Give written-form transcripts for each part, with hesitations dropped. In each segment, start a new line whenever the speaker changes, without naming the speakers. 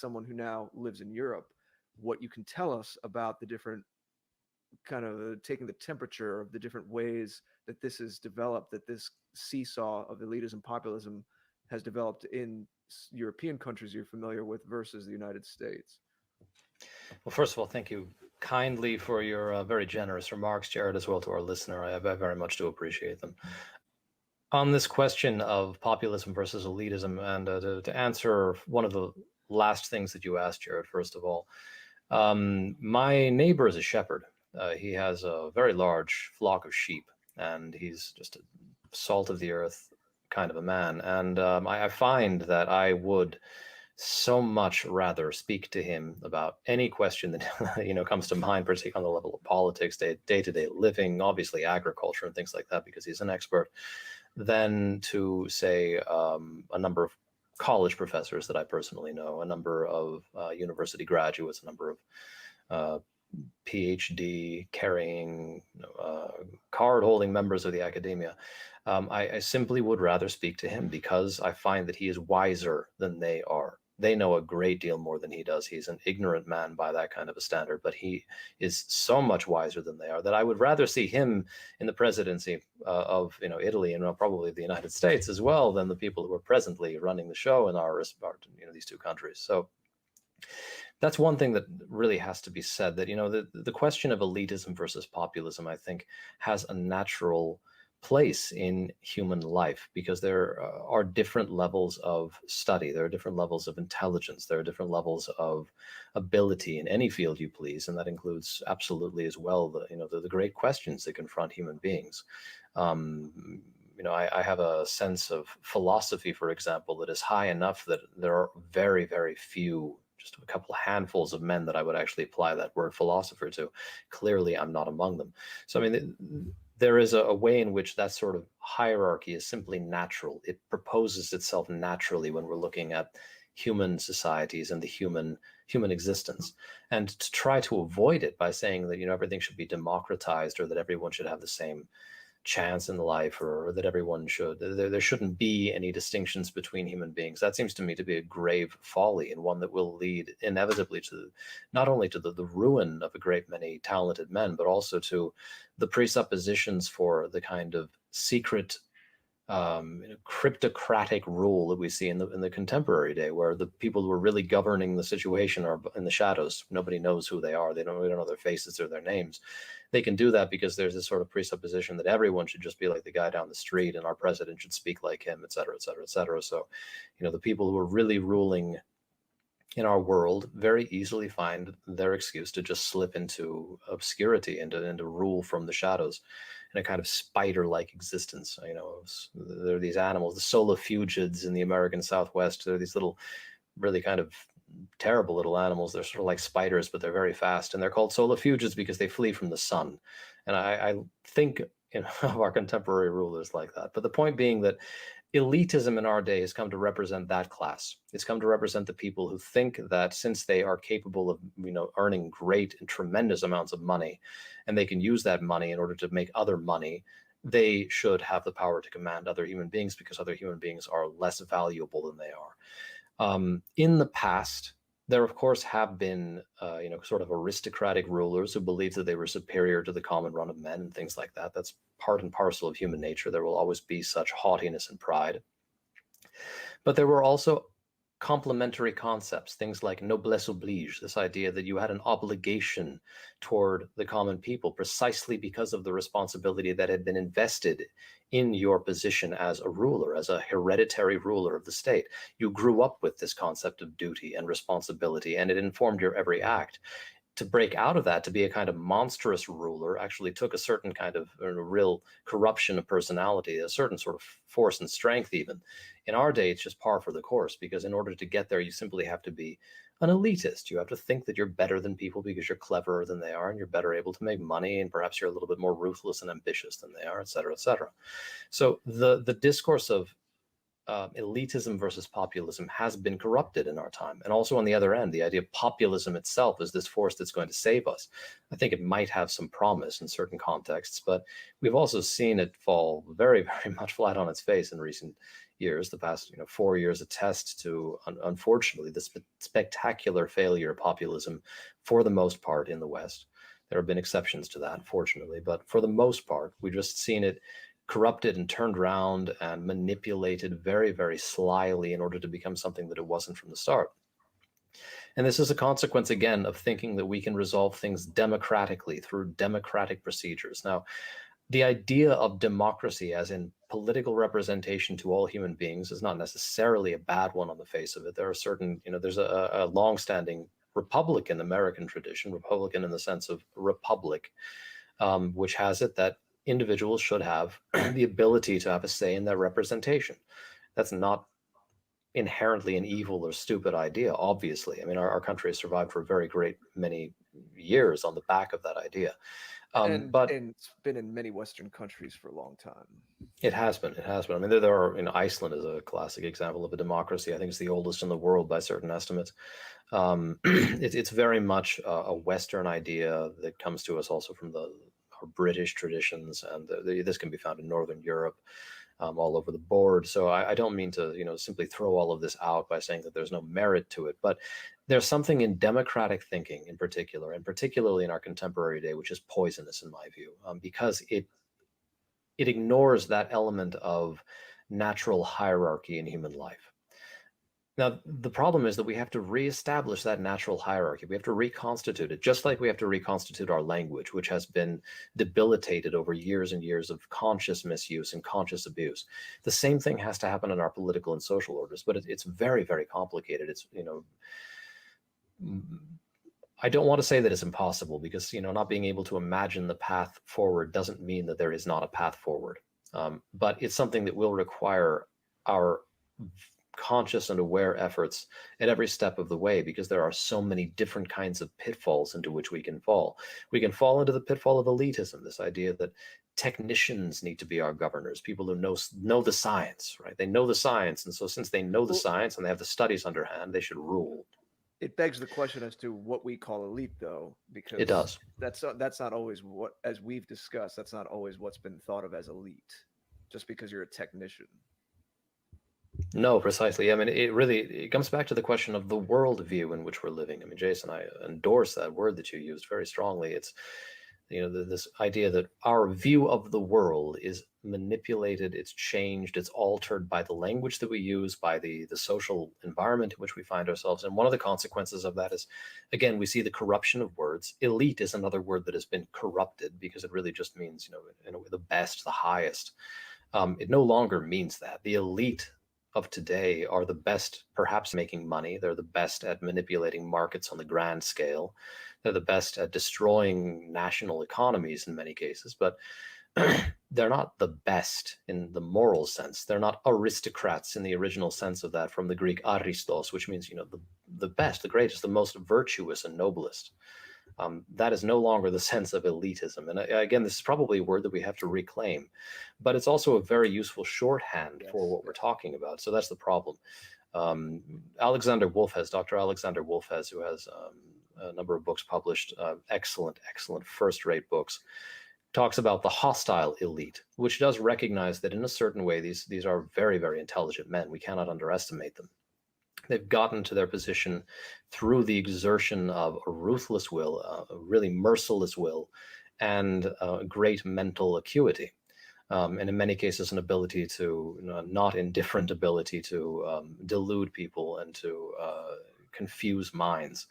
someone who now lives in Europe, what you can tell us about the different kind of taking the temperature of the different ways that this is developed, that this seesaw of elitism, populism has developed in European countries you're familiar with versus the United States.
Well, first of all, thank you kindly for your very generous remarks, Jared, as well to our listener. I very much do appreciate them. On this question of populism versus elitism, and to answer one of the last things that you asked, Jared, first of all, my neighbor is a shepherd. He has a very large flock of sheep, and he's just a salt of the earth kind of a man. And I find that I would so much rather speak to him about any question that comes to mind, particularly on the level of politics, day-to-day living, obviously agriculture and things like that, because he's an expert, than to say a number of college professors that I personally know, a number of university graduates, a number of PhD carrying, card holding members of the academia. I simply would rather speak to him because I find that he is wiser than they are. They know a great deal more than he does. He's an ignorant man by that kind of a standard, but he is so much wiser than they are that I would rather see him in the presidency of Italy and probably the United States as well than the people who are presently running the show in our these two countries. So that's one thing that really has to be said, that the question of elitism versus populism, I think, has a natural place in human life because there are different levels of study, there are different levels of intelligence, there are different levels of ability in any field you please, and that includes absolutely as well the great questions that confront human beings. I have a sense of philosophy, for example, that is high enough that there are very, very few, just a couple handfuls of men that I would actually apply that word philosopher to. Clearly, I'm not among them. So, I mean, there is a way in which that sort of hierarchy is simply natural. It proposes itself naturally when we're looking at human societies and the human existence. And to try to avoid it by saying that, everything should be democratized or that everyone should have the same chance in life, or that everyone there shouldn't be any distinctions between human beings. That seems to me to be a grave folly, and one that will lead inevitably to not only to the ruin of a great many talented men, but also to the presuppositions for the kind of secret cryptocratic rule that we see in the contemporary day, where the people who are really governing the situation are in the shadows. Nobody knows who they are. We don't know their faces or their names. They can do that because there's this sort of presupposition that everyone should just be like the guy down the street and our president should speak like him, et cetera, et cetera, et cetera. So, the people who are really ruling in our world very easily find their excuse to just slip into obscurity and to rule from the shadows in a kind of spider-like existence. There are these animals, the solifugids in the American Southwest. They're these little, really kind of terrible little animals. They're sort of like spiders, but they're very fast, and they're called solifugids because they flee from the sun. And I think of our contemporary rulers like that. But the point being that elitism in our day has come to represent that class. It's come to represent the people who think that since they are capable of, earning great and tremendous amounts of money, and they can use that money in order to make other money, they should have the power to command other human beings because other human beings are less valuable than they are. In the past, there, of course, have been, sort of aristocratic rulers who believed that they were superior to the common run of men and things like that. That's part and parcel of human nature. There will always be such haughtiness and pride. But there were also complementary concepts, things like noblesse oblige, this idea that you had an obligation toward the common people precisely because of the responsibility that had been invested in your position as a ruler, as a hereditary ruler of the state. You grew up with this concept of duty and responsibility, and it informed your every act. To break out of that, to be a kind of monstrous ruler, actually took a certain kind of real corruption of personality, a certain sort of force and strength even. In our day, it's just par for the course, because in order to get there, you simply have to be an elitist. You have to think that you're better than people because you're cleverer than they are, and you're better able to make money, and perhaps you're a little bit more ruthless and ambitious than they are, et cetera, et cetera. So the discourse of elitism versus populism has been corrupted in our time. And also on the other end, the idea of populism itself as this force that's going to save us. I think it might have some promise in certain contexts, but we've also seen it fall very, very much flat on its face in years, the past 4 years, attest to, unfortunately, the spectacular failure of populism for the most part in the West. There have been exceptions to that, fortunately, but for the most part, we've just seen it corrupted and turned around and manipulated very, very slyly in order to become something that it wasn't from the start. And this is a consequence, again, of thinking that we can resolve things democratically through democratic procedures. Now, the idea of democracy as in political representation to all human beings is not necessarily a bad one on the face of it. There are certain, there's a longstanding Republican American tradition, Republican in the sense of republic, which has it that individuals should have the ability to have a say in their representation. That's not inherently an evil or stupid idea, obviously. I mean, our country has survived for a very great many years on the back of that idea. But
And it's been in many Western countries for a long time.
it has been. It has been. I mean, there are, Iceland is a classic example of a democracy. I think it's the oldest in the world by certain estimates. It's very much a Western idea that comes to us also from our British traditions, and this can be found in Northern Europe, all over the board. So I don't mean to, simply throw all of this out by saying that there's no merit to it, but there's something in democratic thinking in particular, and particularly in our contemporary day, which is poisonous in my view, because it ignores that element of natural hierarchy in human life. Now, the problem is that we have to reestablish that natural hierarchy. We have to reconstitute it, just like we have to reconstitute our language, which has been debilitated over years and years of conscious misuse and conscious abuse. The same thing has to happen in our political and social orders, but it's very, very complicated. It's, I don't want to say that it's impossible, because, not being able to imagine the path forward doesn't mean that there is not a path forward. But it's something that will require our conscious and aware efforts at every step of the way, because there are so many different kinds of pitfalls into which we can fall. We can fall into the pitfall of elitism, this idea that technicians need to be our governors, people who know the science, right? They know the science, and so since they know the science and they have the studies underhand, they should rule.
It begs the question as to what we call elite, though,
It
because
does.
that's not always what, as we've discussed, that's not always what's been thought of as elite. Just because you're a technician.
No, precisely. I mean, it comes back to the question of the worldview in which we're living. I mean, Jason, I endorse that word that you used very strongly. It's, this idea that our view of the world is manipulated, it's changed, it's altered by the language that we use, by the social environment in which we find ourselves. And one of the consequences of that is, again, we see the corruption of words. Elite is another word that has been corrupted, because it really just means, in a way, the best, the highest. It no longer means that. The elite of today are the best, perhaps, making money. They're the best at manipulating markets on the grand scale. They're the best at destroying national economies in many cases, but they're not the best in the moral sense. They're not aristocrats in the original sense of that, from the Greek aristos, which means, the best, the greatest, the most virtuous and noblest. That is no longer the sense of elitism. And again, this is probably a word that we have to reclaim, but it's also a very useful shorthand for what we're talking about. So that's the problem. Alexander Wolfes, Dr. Alexander Wolfes, who has a number of books published, excellent, first-rate books, talks about the hostile elite, which does recognize that in a certain way, these are very, very intelligent men. We cannot underestimate them. They've gotten to their position through the exertion of a ruthless will, a really merciless will, and great mental acuity. And in many cases, an ability to, not indifferent ability to delude people and to confuse minds,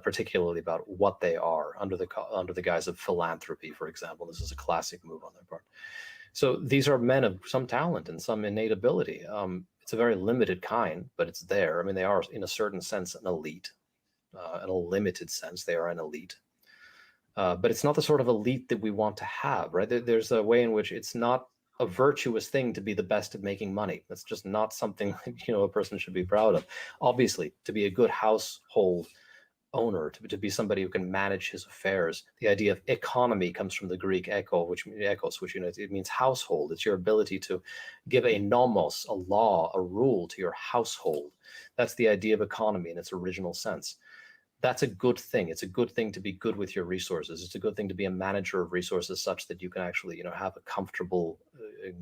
particularly about what they are under the guise of philanthropy, for example. This is a classic move on their part. So these are men of some talent and some innate ability. It's a very limited kind, but it's there. I mean, they are, in a certain sense, an elite. In a limited sense, they are an elite. But it's not the sort of elite that we want to have, right? There's a way in which it's not a virtuous thing to be the best at making money. That's just not something a person should be proud of. Obviously, to be a good household owner, to be somebody who can manage his affairs. The idea of economy comes from the Greek echo, which it means household. It's your ability to give a nomos, a law, a rule to your household. That's the idea of economy in its original sense. that's a good thing. It's a good thing to be good with your resources. It's a good thing to be a manager of resources such that you can actually, have a comfortable,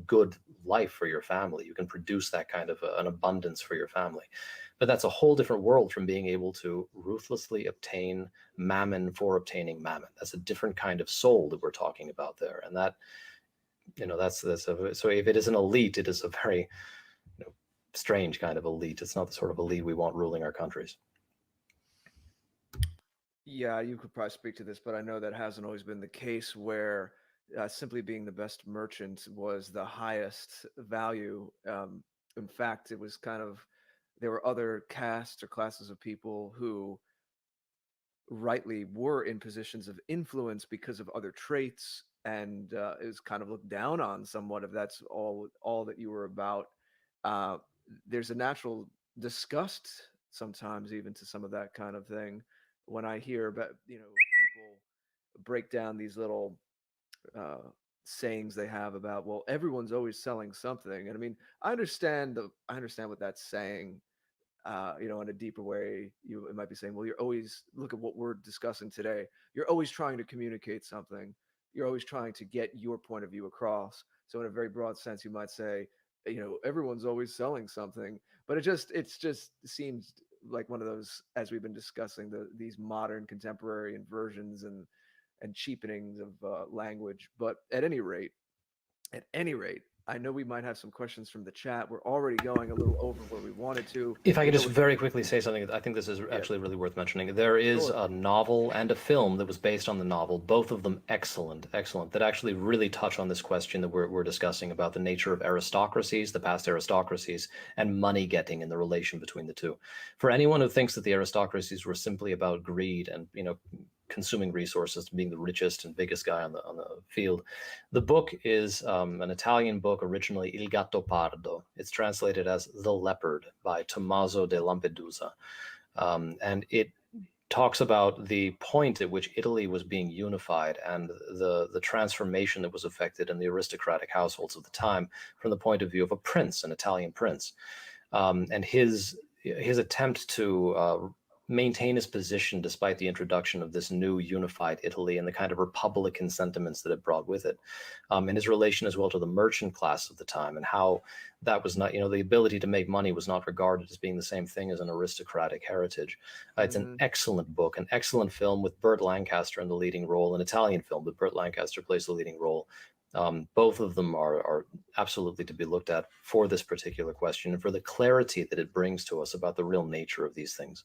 good life for your family. You can produce that kind of an abundance for your family. But that's a whole different world from being able to ruthlessly obtain mammon for obtaining mammon. That's a different kind of soul that we're talking about there. And that, so if it is an elite, it is a very, strange kind of elite. It's not the sort of elite we want ruling our countries.
Yeah, you could probably speak to this, but I know that hasn't always been the case where simply being the best merchant was the highest value. In fact, it was kind of, there were other castes or classes of people who rightly were in positions of influence because of other traits, and it was kind of looked down on somewhat if that's all that you were about. Uh, there's a natural disgust sometimes even to some of that kind of thing when I hear about people break down these little uh, sayings they have about, well, everyone's always selling something. And I mean, I understand what that's saying. In a deeper way, you it might be saying, well, you're always, look at what we're discussing today. You're always trying to communicate something. You're always trying to get your point of view across. So in a very broad sense, you might say, everyone's always selling something, but it's just seems like one of those, as we've been discussing, these modern contemporary inversions and cheapenings of language. But at any rate, I know we might have some questions from the chat. We're already going a little over where we wanted to.
If I could
Even though
just
we're
very quickly say something, I think this is
yeah,
actually really worth mentioning. There is
sure.
a novel and a film that was based on the novel, both of them excellent, excellent, that actually really touch on this question that we're discussing about the nature of aristocracies, the past aristocracies, and money getting and the relation between the two. For anyone who thinks that the aristocracies were simply about greed and, consuming resources, being the richest and biggest guy on the field, the book is an Italian book, originally Il Gatto Pardo. It's translated as The Leopard by Tommaso de Lampedusa. And it talks about the point at which Italy was being unified and the transformation that was affected in the aristocratic households of the time from the point of view of a prince, an Italian prince. And his attempt to maintain his position despite the introduction of this new unified Italy and the kind of republican sentiments that it brought with it, and his relation as well to the merchant class of the time, and how that was not, the ability to make money was not regarded as being the same thing as an aristocratic heritage. It's an
Hmm.
excellent book, an excellent film with Burt Lancaster in the leading role, an Italian film, but Burt Lancaster plays the leading role. Both of them are absolutely to be looked at for this particular question and for the clarity that it brings to us about the real nature of these things.